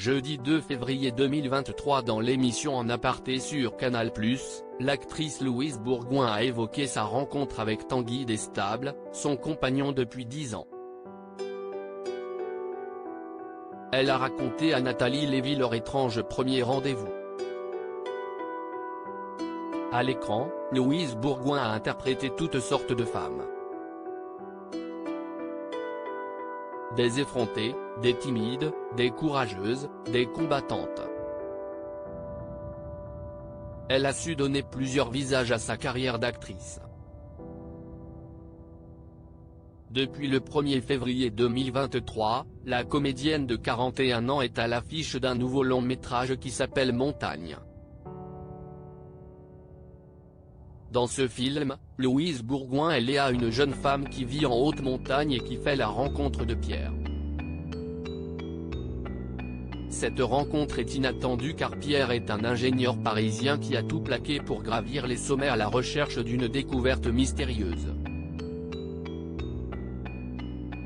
Jeudi 2 février 2023 dans l'émission En aparté sur Canal+, l'actrice Louise Bourgoin a évoqué sa rencontre avec Tanguy Destable, son compagnon depuis 10 ans. Elle a raconté à Nathalie Lévy leur étrange premier rendez-vous. À l'écran, Louise Bourgoin a interprété toutes sortes de femmes. Des effrontées, des timides, des courageuses, des combattantes. Elle a su donner plusieurs visages à sa carrière d'actrice. Depuis le 1er février 2023, la comédienne de 41 ans est à l'affiche d'un nouveau long métrage qui s'appelle Montagne. Dans ce film, Louise Bourgoin est Léa, une jeune femme qui vit en haute montagne et qui fait la rencontre de Pierre. Cette rencontre est inattendue car Pierre est un ingénieur parisien qui a tout plaqué pour gravir les sommets à la recherche d'une découverte mystérieuse.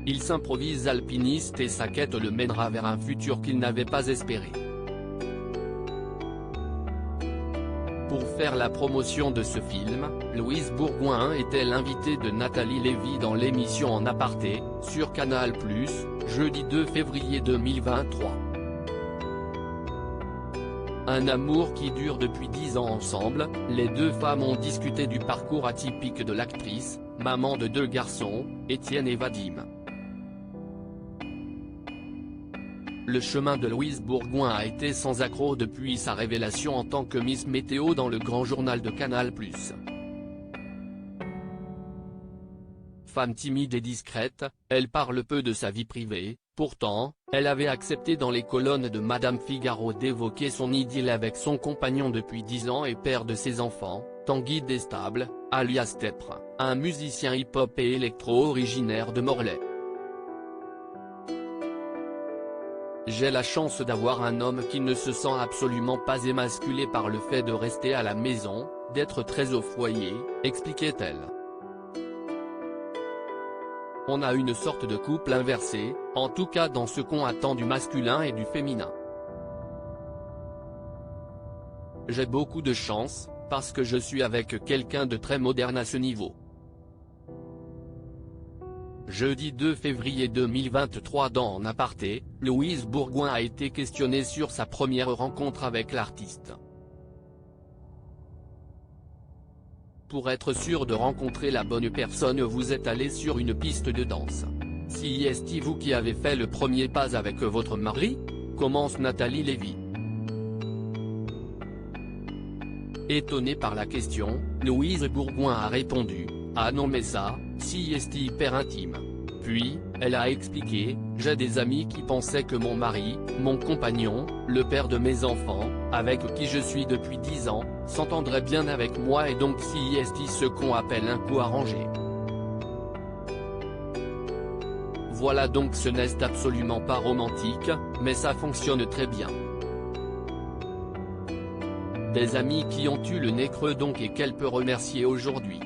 Il s'improvise alpiniste et sa quête le mènera vers un futur qu'il n'avait pas espéré. Pour faire la promotion de ce film, Louise Bourgoin était l'invitée de Nathalie Lévy dans l'émission En aparté, sur Canal+, jeudi 2 février 2023. Un amour qui dure depuis 10 ans ensemble, les deux femmes ont discuté du parcours atypique de l'actrice, maman de 2 garçons, Étienne et Vadim. Le chemin de Louise Bourgoin a été sans accroc depuis sa révélation en tant que Miss Météo dans le grand journal de Canal+. Femme timide et discrète, elle parle peu de sa vie privée, pourtant, elle avait accepté dans les colonnes de Madame Figaro d'évoquer son idylle avec son compagnon depuis 10 ans et père de ses enfants, Tanguy Destable, alias Tepre, un musicien hip-hop et électro originaire de Morlaix. J'ai la chance d'avoir un homme qui ne se sent absolument pas émasculé par le fait de rester à la maison, d'être très au foyer, expliquait-elle. On a une sorte de couple inversé, en tout cas dans ce qu'on attend du masculin et du féminin. J'ai beaucoup de chance, parce que je suis avec quelqu'un de très moderne à ce niveau. Jeudi 2 février 2023 dans En aparté, Louise Bourgoin a été questionnée sur sa première rencontre avec l'artiste. Pour être sûr de rencontrer la bonne personne, vous êtes allé sur une piste de danse. Si est-ce vous qui avez fait le premier pas avec votre mari ? Commence Nathalie Lévy. Étonnée par la question, Louise Bourgoin a répondu « Ah non mais ça, si est hyper intime ». Puis, elle a expliqué « J'ai des amis qui pensaient que mon mari, mon compagnon, le père de mes enfants, avec qui je suis depuis 10 ans, s'entendrait bien avec moi et donc si est ce qu'on appelle un coup arrangé. Voilà donc ce n'est absolument pas romantique, mais ça fonctionne très bien. Des amis qui ont eu le nez creux donc et qu'elle peut remercier aujourd'hui.